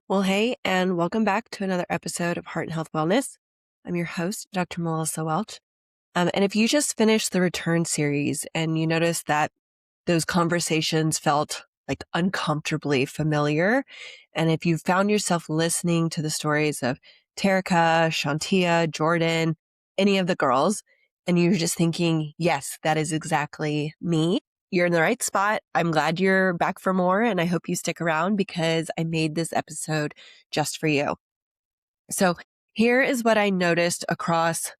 Well, hey, and welcome back to another episode of Heart and Health Wellness. I'm your host, Dr. Melissa Welch. And if you just finished the Return series and you noticed that those conversations felt like uncomfortably familiar, and if you found yourself listening to the stories of Terrica, Shauntia, Jordan, any of the girls, and you're just thinking, yes, that is exactly me, you're in the right spot. I'm glad you're back for more, and I hope you stick around because I made this episode just for you. So here is what I noticed across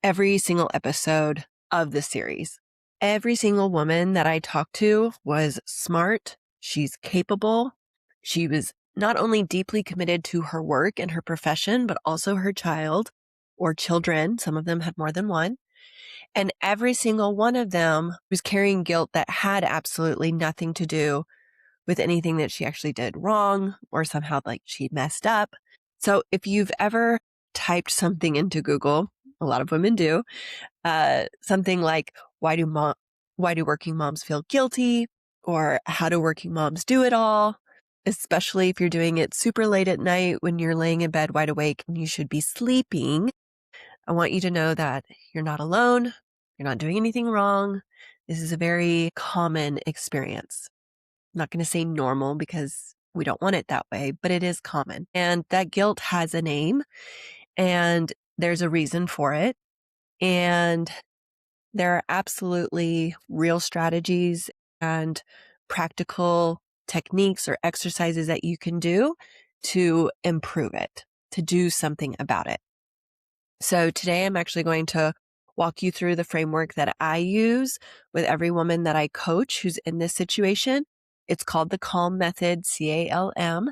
every single episode of the series. Every single woman that I talked to was smart. She's capable. She was not only deeply committed to her work and her profession, but also her child or children. Some of them had more than one. And every single one of them was carrying guilt that had absolutely nothing to do with anything that she actually did wrong or somehow like she messed up. So if you've ever typed something into Google, a lot of women do, something like, why do working moms feel guilty? Or how do working moms do it all? Especially if you're doing it super late at night when you're laying in bed wide awake and you should be sleeping. I want you to know that you're not alone. You're not doing anything wrong. This is a very common experience. I'm not going to say normal because we don't want it that way, but it is common. And that guilt has a name and there's a reason for it. And there are absolutely real strategies and practical techniques or exercises that you can do to improve it, to do something about it. So today I'm actually going to walk you through the framework that I use with every woman that I coach who's in this situation. It's called the C.A.L.M method, C.A.L.M.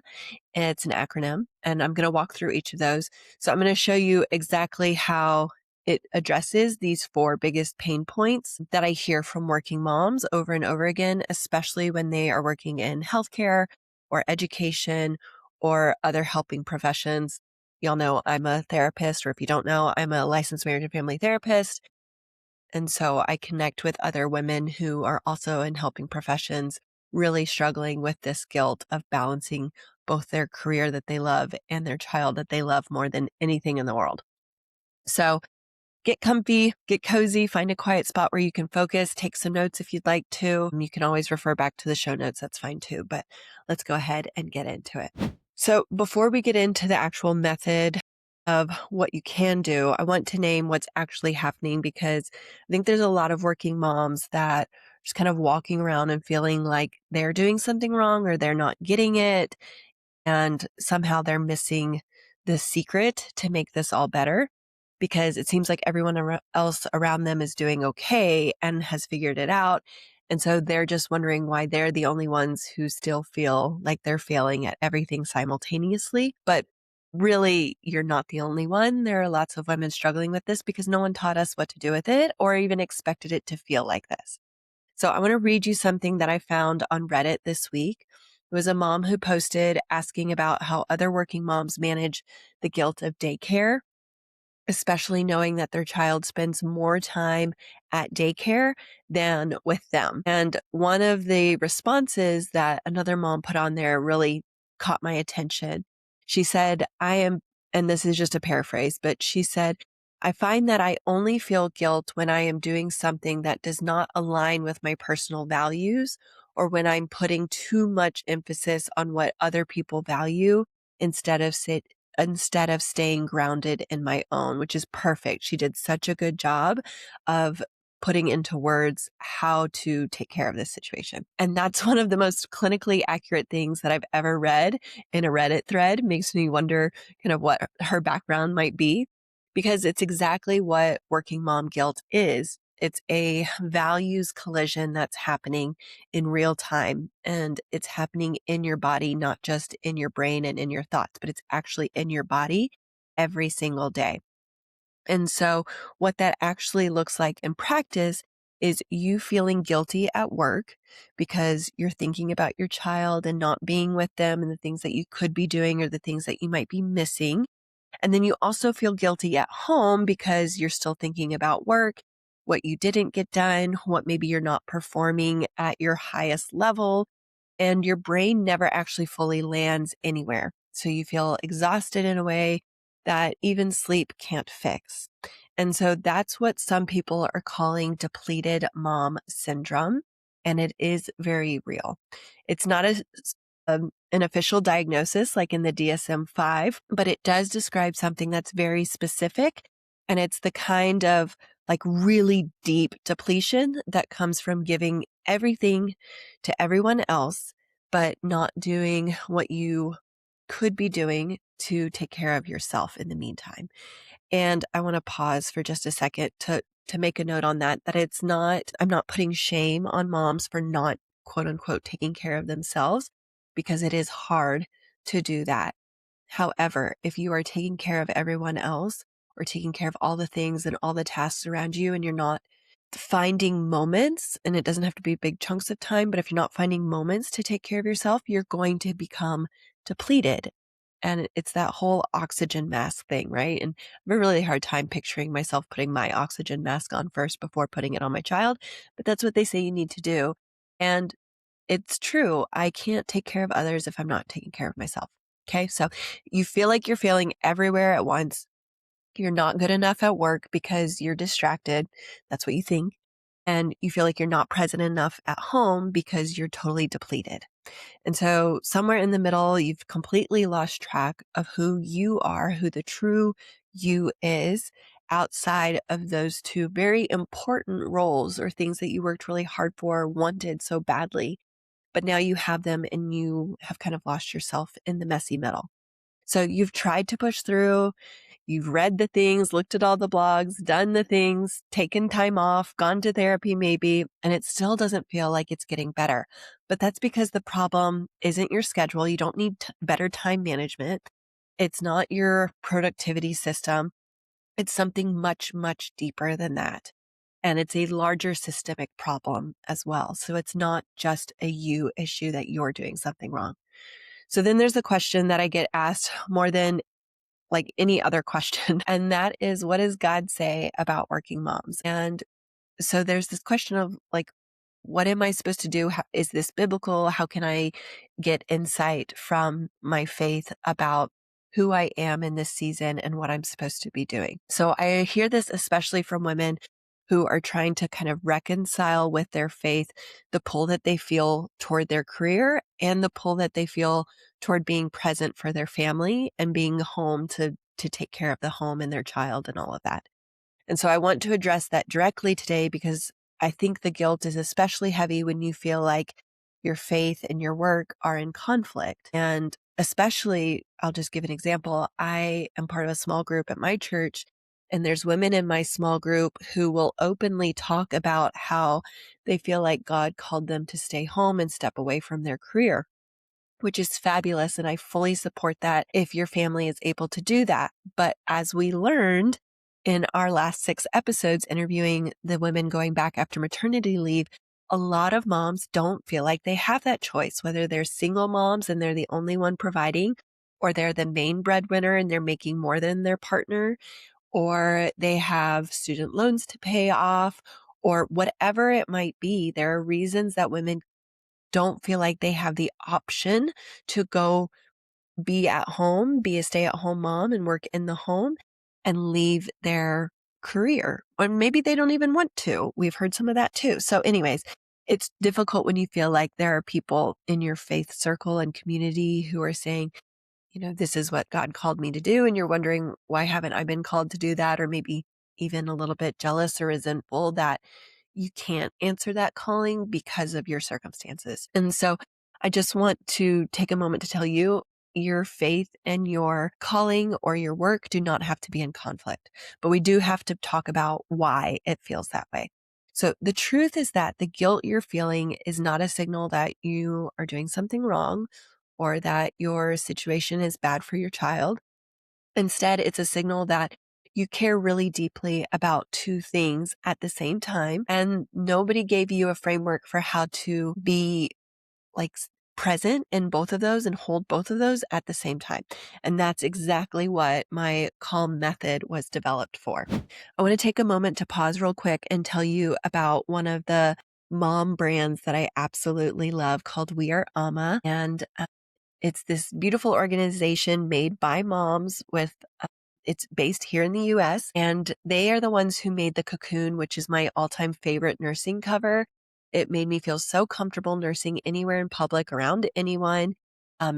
It's an acronym, and I'm going to walk through each of those. So I'm going to show you exactly how it addresses these 4 biggest pain points that I hear from working moms over and over again, especially when they are working in healthcare or education or other helping professions. Y'all know I'm a therapist, or if you don't know, I'm a licensed marriage and family therapist. And so I connect with other women who are also in helping professions, really struggling with this guilt of balancing both their career that they love and their child that they love more than anything in the world. So get comfy, get cozy, find a quiet spot where you can focus, take some notes if you'd like to. You can always refer back to the show notes. That's fine too, but let's go ahead and get into it. So before we get into the actual method of what you can do, I want to name what's actually happening because I think there's a lot of working moms that are just kind of walking around and feeling like they're doing something wrong or they're not getting it. And somehow they're missing the secret to make this all better because it seems like everyone else around them is doing okay and has figured it out. And so they're just wondering why they're the only ones who still feel like they're failing at everything simultaneously. But really, you're not the only one. There are lots of women struggling with this because no one taught us what to do with it or even expected it to feel like this. So I want to read you something that I found on Reddit this week. It was a mom who posted asking about how other working moms manage the guilt of daycare, especially knowing that their child spends more time at daycare than with them. And one of the responses that another mom put on there really caught my attention. She said, and this is just a paraphrase, but she said, I find that I only feel guilt when I am doing something that does not align with my personal values or when I'm putting too much emphasis on what other people value instead of staying grounded in my own, which is perfect. She did such a good job of putting into words how to take care of this situation. And that's one of the most clinically accurate things that I've ever read in a Reddit thread. Makes me wonder kind of what her background might be, because it's exactly what working mom guilt is. It's a values collision that's happening in real time, and it's happening in your body, not just in your brain and in your thoughts, but it's actually in your body every single day. And so what that actually looks like in practice is you feeling guilty at work because you're thinking about your child and not being with them and the things that you could be doing or the things that you might be missing. And then you also feel guilty at home because you're still thinking about work, what you didn't get done, what maybe you're not performing at your highest level, and your brain never actually fully lands anywhere. So you feel exhausted in a way that even sleep can't fix. And so that's what some people are calling depleted mom syndrome. And it is very real. It's not an official diagnosis like in the DSM-5, but it does describe something that's very specific. And it's the kind of like really deep depletion that comes from giving everything to everyone else, but not doing what you could be doing to take care of yourself in the meantime. And I want to pause for just a second to make a note on that it's not, I'm not putting shame on moms for not quote unquote taking care of themselves, because it is hard to do that. However, if you are taking care of everyone else or taking care of all the things and all the tasks around you, and you're not finding moments, and it doesn't have to be big chunks of time, but if you're not finding moments to take care of yourself, you're going to become depleted. And it's that whole oxygen mask thing, right? And I have a really hard time picturing myself putting my oxygen mask on first before putting it on my child, but that's what they say you need to do. And it's true. I can't take care of others if I'm not taking care of myself. Okay. So you feel like you're failing everywhere at once. You're not good enough at work because you're distracted. That's what you think. And you feel like you're not present enough at home because you're totally depleted. And so somewhere in the middle, you've completely lost track of who you are, who the true you is outside of those two very important roles or things that you worked really hard for, wanted so badly. But now you have them and you have kind of lost yourself in the messy middle. So you've tried to push through. You've read the things, looked at all the blogs, done the things, taken time off, gone to therapy maybe, and it still doesn't feel like it's getting better. But that's because the problem isn't your schedule. You don't need better time management. It's not your productivity system. It's something much, much deeper than that. And it's a larger systemic problem as well. So it's not just a you issue that you're doing something wrong. So then there's a question that I get asked more than like any other question. And that is, what does God say about working moms? And so there's this question of like, what am I supposed to do? Is this biblical? How can I get insight from my faith about who I am in this season and what I'm supposed to be doing? So I hear this especially from women who are trying to kind of reconcile with their faith the pull that they feel toward their career and the pull that they feel toward being present for their family and being home to take care of the home and their child and all of that. And so I want to address that directly today because I think the guilt is especially heavy when you feel like your faith and your work are in conflict. And especially, I'll just give an example. I am part of a small group at my church, and there's women in my small group who will openly talk about how they feel like God called them to stay home and step away from their career, which is fabulous. And I fully support that if your family is able to do that. But as we learned in our last 6 episodes, interviewing the women going back after maternity leave, a lot of moms don't feel like they have that choice, whether they're single moms and they're the only one providing, or they're the main breadwinner and they're making more than their partner, or they have student loans to pay off, or whatever it might be. There are reasons that women don't feel like they have the option to go be at home, be a stay-at-home mom and work in the home and leave their career. Or maybe they don't even want to. We've heard some of that too. So anyways, it's difficult when you feel like there are people in your faith circle and community who are saying, this is what God called me to do. And you're wondering, why haven't I been called to do that? Or maybe even a little bit jealous or resentful that you can't answer that calling because of your circumstances. And so I just want to take a moment to tell you, your faith and your calling or your work do not have to be in conflict, but we do have to talk about why it feels that way. So the truth is that the guilt you're feeling is not a signal that you are doing something wrong or that your situation is bad for your child. Instead, it's a signal that you care really deeply about two things at the same time, and nobody gave you a framework for how to be like present in both of those and hold both of those at the same time. And that's exactly what my C.A.L.M method was developed for. I want to take a moment to pause real quick and tell you about one of the mom brands that I absolutely love called We Are Ama. And it's this beautiful organization made by moms with it's based here in the US, and they are the ones who made the Cocoon, which is my all-time favorite nursing cover. It made me feel so comfortable nursing anywhere in public around anyone.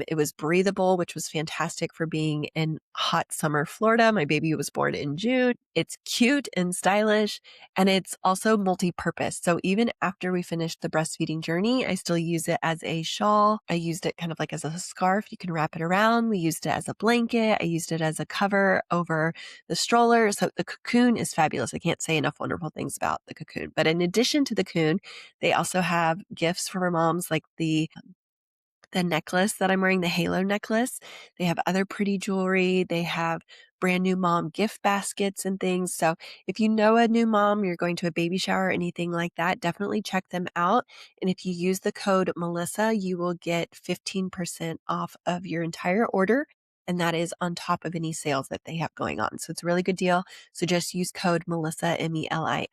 It was breathable, which was fantastic for being in hot summer Florida. My baby was born in June. It's cute and stylish, and it's also multi-purpose. So even after we finished the breastfeeding journey, I still use it as a shawl. I used it kind of like as a scarf. You can wrap it around. We used it as a blanket. I used it as a cover over the stroller. So the Cocoon is fabulous. I can't say enough wonderful things about the Cocoon. But in addition to the Cocoon, they also have gifts for moms like the necklace that I'm wearing, the halo necklace. They have other pretty jewelry. They have brand new mom gift baskets and things. So if you know a new mom, you're going to a baby shower or anything like that, definitely check them out. And if you use the code Melissa, you will get 15% off of your entire order. And that is on top of any sales that they have going on. So it's a really good deal. So just use code Melissa, Melissa,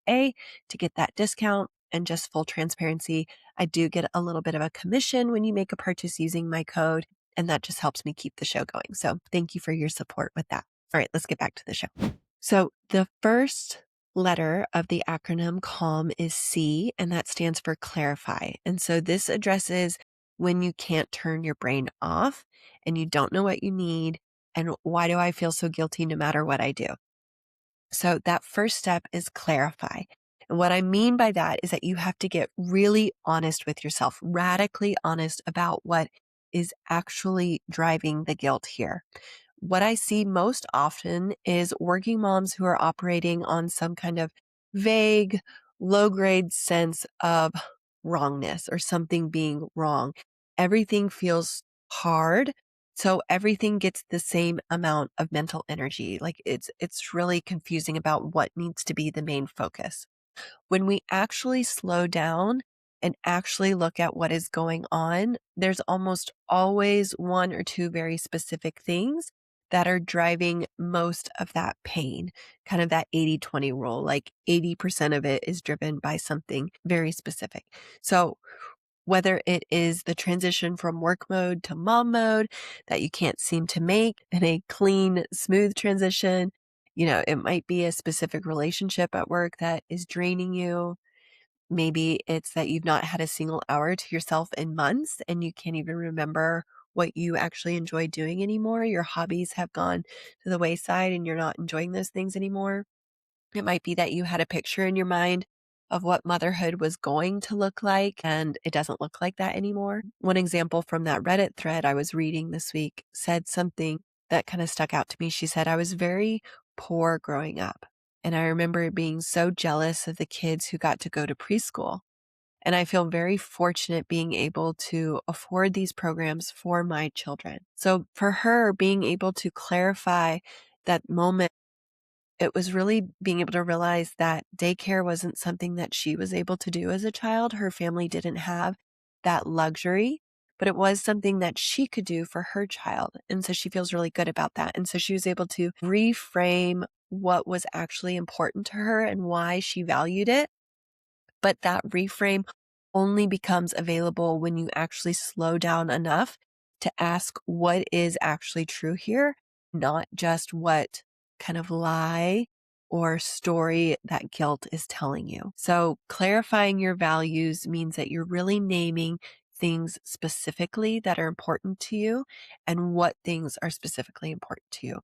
to get that discount. And just full transparency, I do get a little bit of a commission when you make a purchase using my code, and that just helps me keep the show going. So thank you for your support with that. All right, let's get back to the show. So the first letter of the acronym C.A.L.M is C, and that stands for clarify. And so this addresses when you can't turn your brain off and you don't know what you need, and why do I feel so guilty no matter what I do? So that first step is clarify. And what I mean by that is that you have to get really honest with yourself, radically honest about what is actually driving the guilt here. What I see most often is working moms who are operating on some kind of vague, low grade sense of wrongness or something being wrong. Everything feels hard. So everything gets the same amount of mental energy. Like it's really confusing about what needs to be the main focus. When we actually slow down and actually look at what is going on, there's almost always one or two very specific things that are driving most of that pain, kind of that 80-20 rule. Like 80% of it is driven by something very specific. So whether it is the transition from work mode to mom mode that you can't seem to make in a clean, smooth transition, it might be a specific relationship at work that is draining you. Maybe it's that you've not had a single hour to yourself in months and you can't even remember what you actually enjoy doing anymore. Your hobbies have gone to the wayside and you're not enjoying those things anymore. It might be that you had a picture in your mind of what motherhood was going to look like, and it doesn't look like that anymore. One example from that Reddit thread I was reading this week said something that kind of stuck out to me. She said, I was very poor growing up, and I remember being so jealous of the kids who got to go to preschool. And I feel very fortunate being able to afford these programs for my children. So for her, being able to clarify that moment, it was really being able to realize that daycare wasn't something that she was able to do as a child. Her family didn't have that luxury, but it was something that she could do for her child. And so she feels really good about that. And so she was able to reframe what was actually important to her and why she valued it. But that reframe only becomes available when you actually slow down enough to ask what is actually true here, not just what kind of lie or story that guilt is telling you. So clarifying your values means that you're really naming things specifically that are important to you and what things are specifically important to you.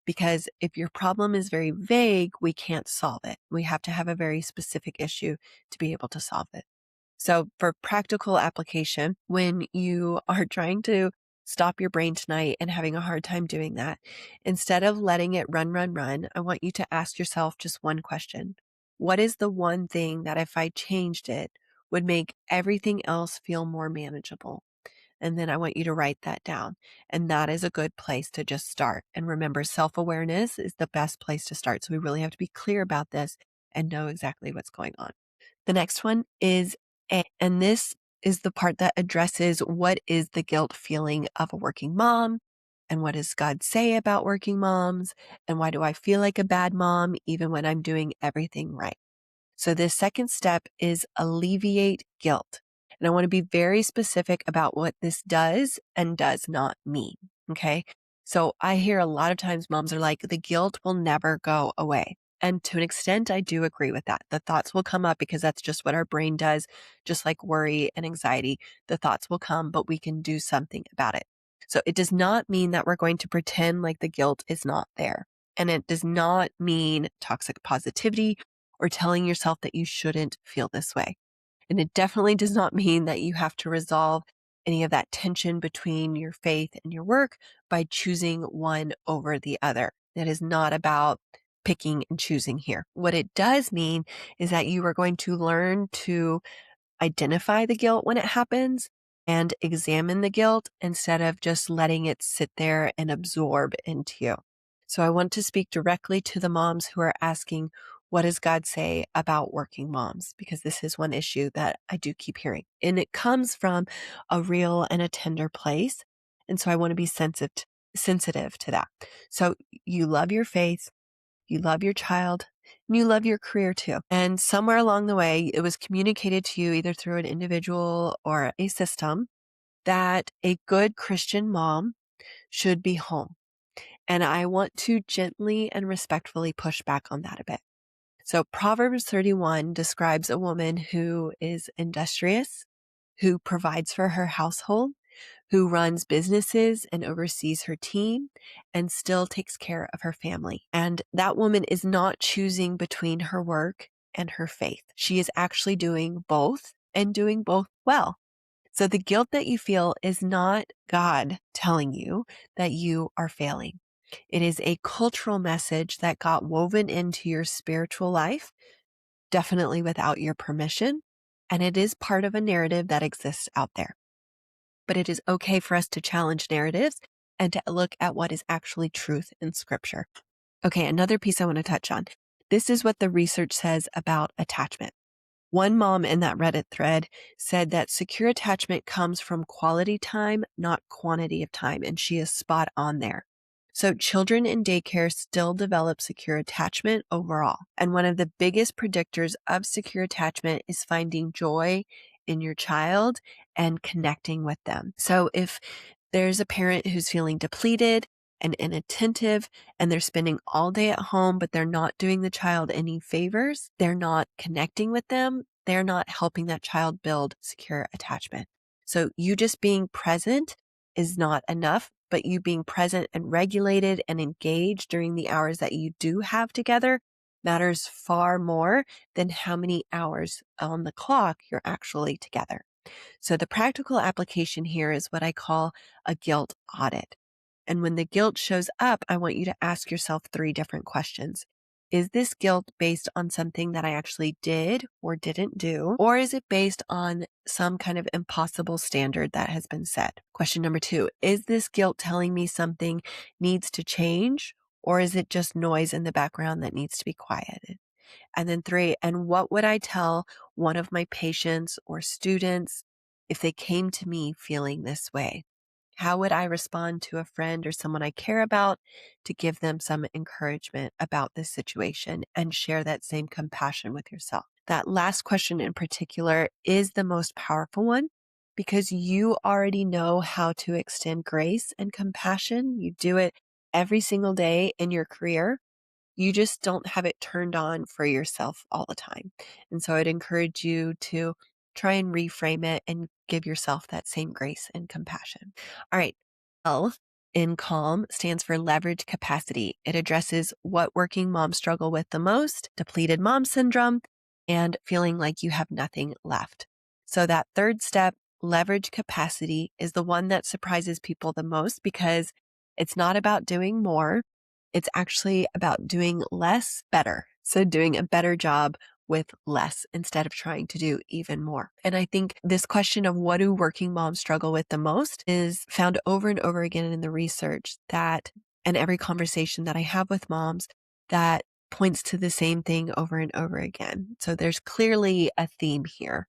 Because if your problem is very vague, we can't solve it. We have to have a very specific issue to be able to solve it. So for practical application, when you are trying to stop your brain tonight and having a hard time doing that, instead of letting it run, I want you to ask yourself just one question. What is the one thing that if I changed it would make everything else feel more manageable? And then I want you to write that down. And that is a good place to just start. And remember, self-awareness is the best place to start. So we really have to be clear about this and know exactly what's going on. The next one is A, and this is the part that addresses what is the guilt feeling of a working mom, and what does God say about working moms, and why do I feel like a bad mom even when I'm doing everything right? So this second step is alleviate guilt. And I want to be very specific about what this does and does not mean. Okay. So I hear a lot of times moms are like, the guilt will never go away. And to an extent, I do agree with that. The thoughts will come up because that's just what our brain does, just like worry and anxiety. The thoughts will come, but we can do something about it. So it does not mean that we're going to pretend like the guilt is not there. And it does not mean toxic positivity or telling yourself that you shouldn't feel this way. And it definitely does not mean that you have to resolve any of that tension between your faith and your work by choosing one over the other. It is not about picking and choosing here. What it does mean is that you are going to learn to identify the guilt when it happens and examine the guilt instead of just letting it sit there and absorb into you. So I want to speak directly to the moms who are asking, what does God say about working moms? Because this is one issue that I do keep hearing. And it comes from a real and a tender place. And so I want to be sensitive to that. So you love your faith, you love your child, and you love your career too. And somewhere along the way, it was communicated to you either through an individual or a system that a good Christian mom should be home. And I want to gently and respectfully push back on that a bit. So Proverbs 31 describes a woman who is industrious, who provides for her household, who runs businesses and oversees her team and still takes care of her family. And that woman is not choosing between her work and her faith. She is actually doing both and doing both well. So the guilt that you feel is not God telling you that you are failing. It is a cultural message that got woven into your spiritual life, definitely without your permission. And it is part of a narrative that exists out there. But it is okay for us to challenge narratives and to look at what is actually truth in scripture. Okay, another piece I want to touch on. This is what the research says about attachment. One mom in that Reddit thread said that secure attachment comes from quality time, not quantity of time, and she is spot on there. So children in daycare still develop secure attachment overall. And one of the biggest predictors of secure attachment is finding joy in your child and connecting with them. So if there's a parent who's feeling depleted and inattentive and they're spending all day at home, but they're not doing the child any favors, they're not connecting with them, they're not helping that child build secure attachment. So you just being present is not enough, but you being present and regulated and engaged during the hours that you do have together matters far more than how many hours on the clock you're actually together. So the practical application here is what I call a guilt audit. And when the guilt shows up, I want you to ask yourself 3 different questions. Is this guilt based on something that I actually did or didn't do? Or is it based on some kind of impossible standard that has been set? Question number 2, is this guilt telling me something needs to change? Or is it just noise in the background that needs to be quieted? And then 3, and what would I tell one of my patients or students if they came to me feeling this way? How would I respond to a friend or someone I care about to give them some encouragement about this situation and share that same compassion with yourself? That last question in particular is the most powerful one because you already know how to extend grace and compassion. You do it every single day in your career. You just don't have it turned on for yourself all the time. And so I'd encourage you to try and reframe it and give yourself that same grace and compassion. All right. L in C.A.L.M stands for leverage capacity. It addresses what working moms struggle with the most, depleted mom syndrome, and feeling like you have nothing left. So that third step, leverage capacity, is the one that surprises people the most because it's not about doing more. It's actually about doing less better. So doing a better job with less instead of trying to do even more. And I think this question of what do working moms struggle with the most is found over and over again in the research that, and every conversation that I have with moms, that points to the same thing over and over again. So there's clearly a theme here.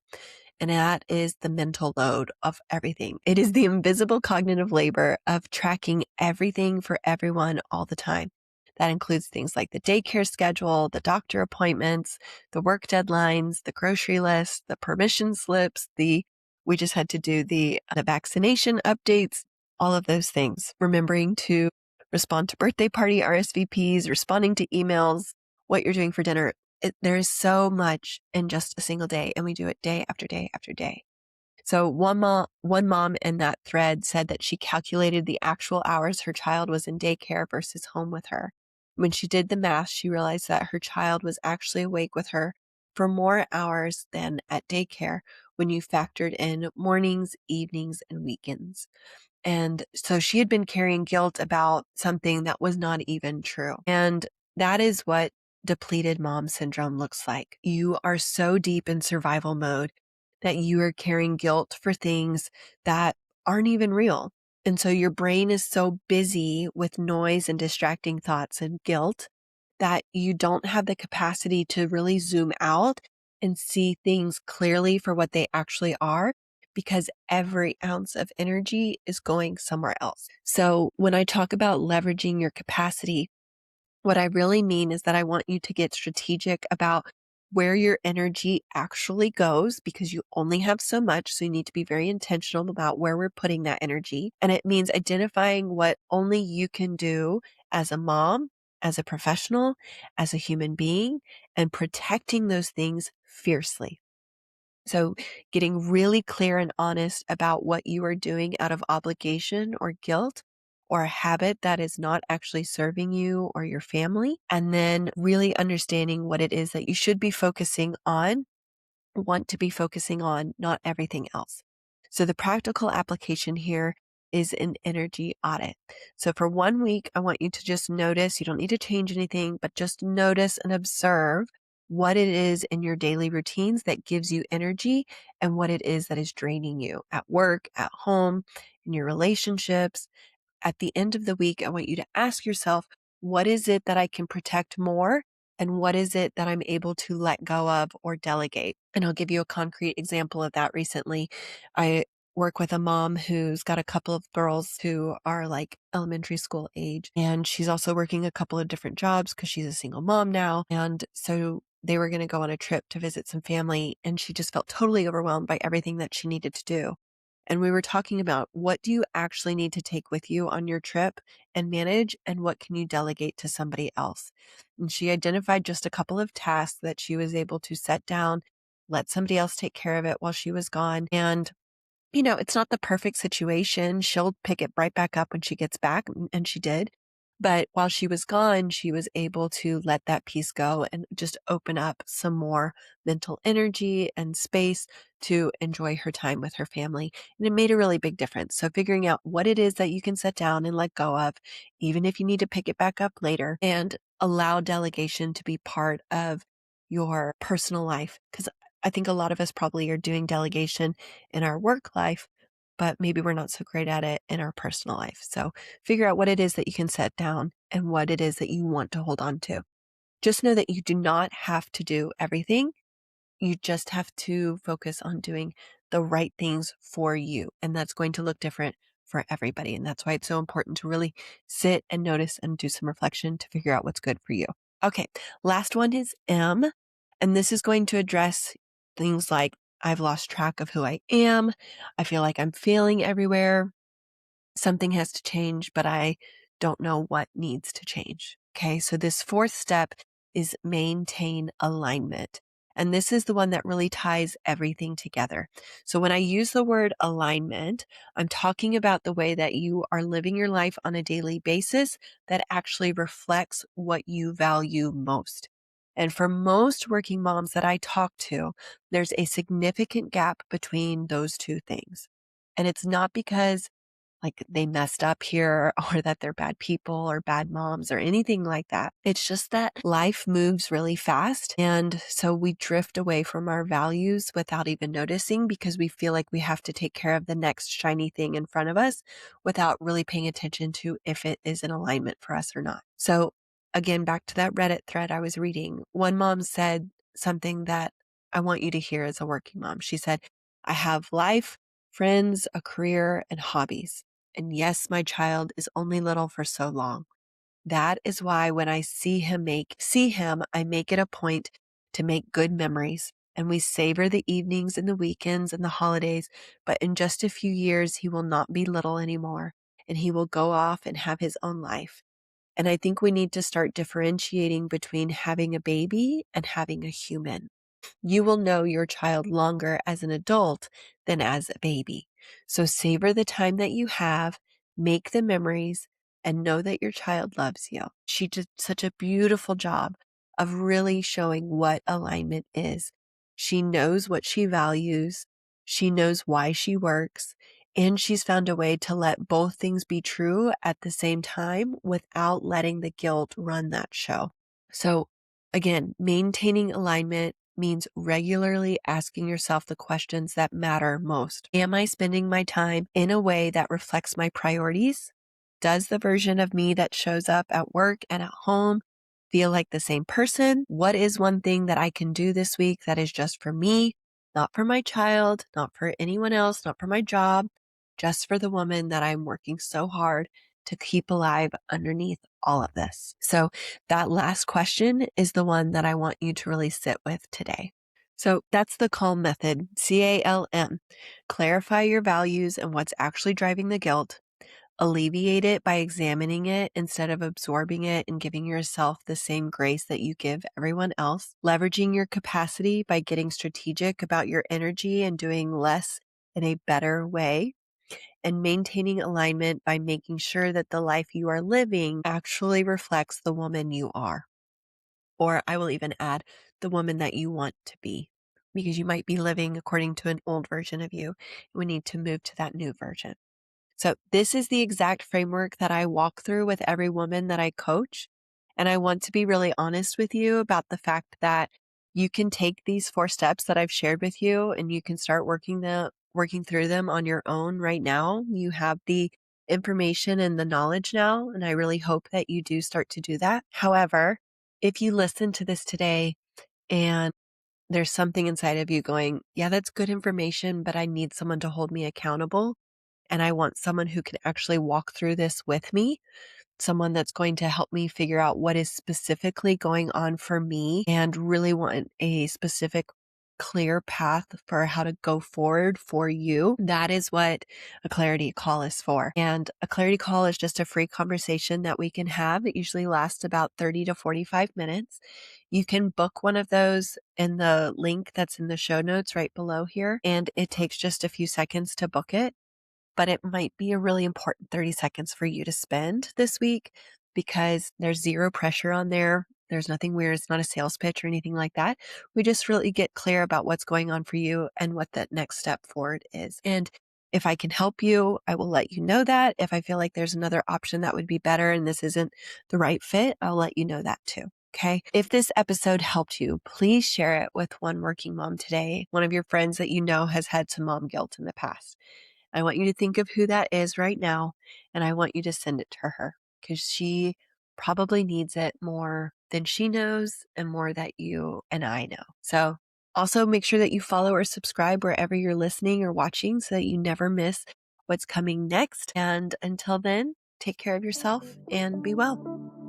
and that is the mental load of everything. It is the invisible cognitive labor of tracking everything for everyone all the time. That includes things like the daycare schedule, the doctor appointments, the work deadlines, the grocery list, the permission slips, we just had to do the vaccination updates, all of those things. Remembering to respond to birthday party RSVPs, responding to emails, what you're doing for dinner. There is so much in just a single day, and we do it day after day after day. So one mom in that thread said that she calculated the actual hours her child was in daycare versus home with her. When she did the math, she realized that her child was actually awake with her for more hours than at daycare when you factored in mornings, evenings, and weekends. And so she had been carrying guilt about something that was not even true. And that is what depleted mom syndrome looks like. You are so deep in survival mode that you are carrying guilt for things that aren't even real. And so your brain is so busy with noise and distracting thoughts and guilt that you don't have the capacity to really zoom out and see things clearly for what they actually are, because every ounce of energy is going somewhere else. So when I talk about leveraging your capacity, what I really mean is that I want you to get strategic about where your energy actually goes, because you only have so much. So you need to be very intentional about where we're putting that energy. And it means identifying what only you can do as a mom, as a professional, as a human being, and protecting those things fiercely. So getting really clear and honest about what you are doing out of obligation or guilt or a habit that is not actually serving you or your family. And then really understanding what it is that you should be focusing on, want to be focusing on, not everything else. So the practical application here is an energy audit. So for 1 week, I want you to just notice, you don't need to change anything, but just notice and observe what it is in your daily routines that gives you energy and what it is that is draining you at work, at home, in your relationships. At the end of the week, I want you to ask yourself, what is it that I can protect more? And what is it that I'm able to let go of or delegate? And I'll give you a concrete example of that recently. I work with a mom who's got a couple of girls who are like elementary school age. And she's also working a couple of different jobs because she's a single mom now. And so they were going to go on a trip to visit some family. And she just felt totally overwhelmed by everything that she needed to do. And we were talking about, what do you actually need to take with you on your trip and manage, and what can you delegate to somebody else? And she identified just a couple of tasks that she was able to set down, let somebody else take care of it while she was gone. And it's not the perfect situation. She'll pick it right back up when she gets back, and she did. But while she was gone, she was able to let that piece go and just open up some more mental energy and space to enjoy her time with her family. And it made a really big difference. So figuring out what it is that you can set down and let go of, even if you need to pick it back up later, and allow delegation to be part of your personal life. Because I think a lot of us probably are doing delegation in our work life, but maybe we're not so great at it in our personal life. So figure out what it is that you can set down and what it is that you want to hold on to. Just know that you do not have to do everything. You just have to focus on doing the right things for you. And that's going to look different for everybody. And that's why it's so important to really sit and notice and do some reflection to figure out what's good for you. Okay. Last one is M. And this is going to address things like, I've lost track of who I am. I feel like I'm failing everywhere. Something has to change, but I don't know what needs to change. Okay. So this fourth step is maintain alignment. And this is the one that really ties everything together. So when I use the word alignment, I'm talking about the way that you are living your life on a daily basis that actually reflects what you value most. And for most working moms that I talk to, there's a significant gap between those two things. And it's not because like they messed up here or that they're bad people or bad moms or anything like that. It's just that life moves really fast. And so we drift away from our values without even noticing, because we feel like we have to take care of the next shiny thing in front of us without really paying attention to if it is in alignment for us or not. So again, back to that Reddit thread I was reading, one mom said something that I want you to hear as a working mom. She said, I have life, friends, a career, and hobbies. And yes, my child is only little for so long. That is why when I see him, I make it a point to make good memories. And we savor the evenings and the weekends and the holidays. But in just a few years, he will not be little anymore and he will go off and have his own life. And I think we need to start differentiating between having a baby and having a human. You will know your child longer as an adult than as a baby. So savor the time that you have, make the memories, and know that your child loves you. She did such a beautiful job of really showing what alignment is. She knows what she values. She knows why she works. And she's found a way to let both things be true at the same time without letting the guilt run that show. So again, maintaining alignment means regularly asking yourself the questions that matter most. Am I spending my time in a way that reflects my priorities? Does the version of me that shows up at work and at home feel like the same person? What is one thing that I can do this week that is just for me, not for my child, not for anyone else, not for my job, just for the woman that I'm working so hard to keep alive underneath all of this? So that last question is the one that I want you to really sit with today. So that's the C.A.L.M method, C.A.L.M. Clarify your values and what's actually driving the guilt. Alleviate it by examining it instead of absorbing it and giving yourself the same grace that you give everyone else. Leveraging your capacity by getting strategic about your energy and doing less in a better way. And maintaining alignment by making sure that the life you are living actually reflects the woman you are. Or I will even add the woman that you want to be, because you might be living according to an old version of you. We need to move to that new version. So this is the exact framework that I walk through with every woman that I coach. And I want to be really honest with you about the fact that you can take these 4 steps that I've shared with you and you can start working through them on your own right now. You have the information and the knowledge now, and I really hope that you do start to do that. However, if you listen to this today and there's something inside of you going, yeah, that's good information, but I need someone to hold me accountable. And I want someone who can actually walk through this with me, someone that's going to help me figure out what is specifically going on for me and really want a specific clear path for how to go forward for you. That is what a clarity call is for. And a clarity call is just a free conversation that we can have. It usually lasts about 30 to 45 minutes. You can book one of those in the link that's in the show notes right below here. And it takes just a few seconds to book it. But it might be a really important 30 seconds for you to spend this week because there's zero pressure on there. There's nothing weird. It's not a sales pitch or anything like that. We just really get clear about what's going on for you and what that next step forward is. And if I can help you, I will let you know that. If I feel like there's another option that would be better and this isn't the right fit, I'll let you know that too. Okay. If this episode helped you, please share it with one working mom today, one of your friends that you know has had some mom guilt in the past. I want you to think of who that is right now, and I want you to send it to her because she probably needs it more than she knows and more that you and I know. So also make sure that you follow or subscribe wherever you're listening or watching so that you never miss what's coming next. And until then, take care of yourself and be well.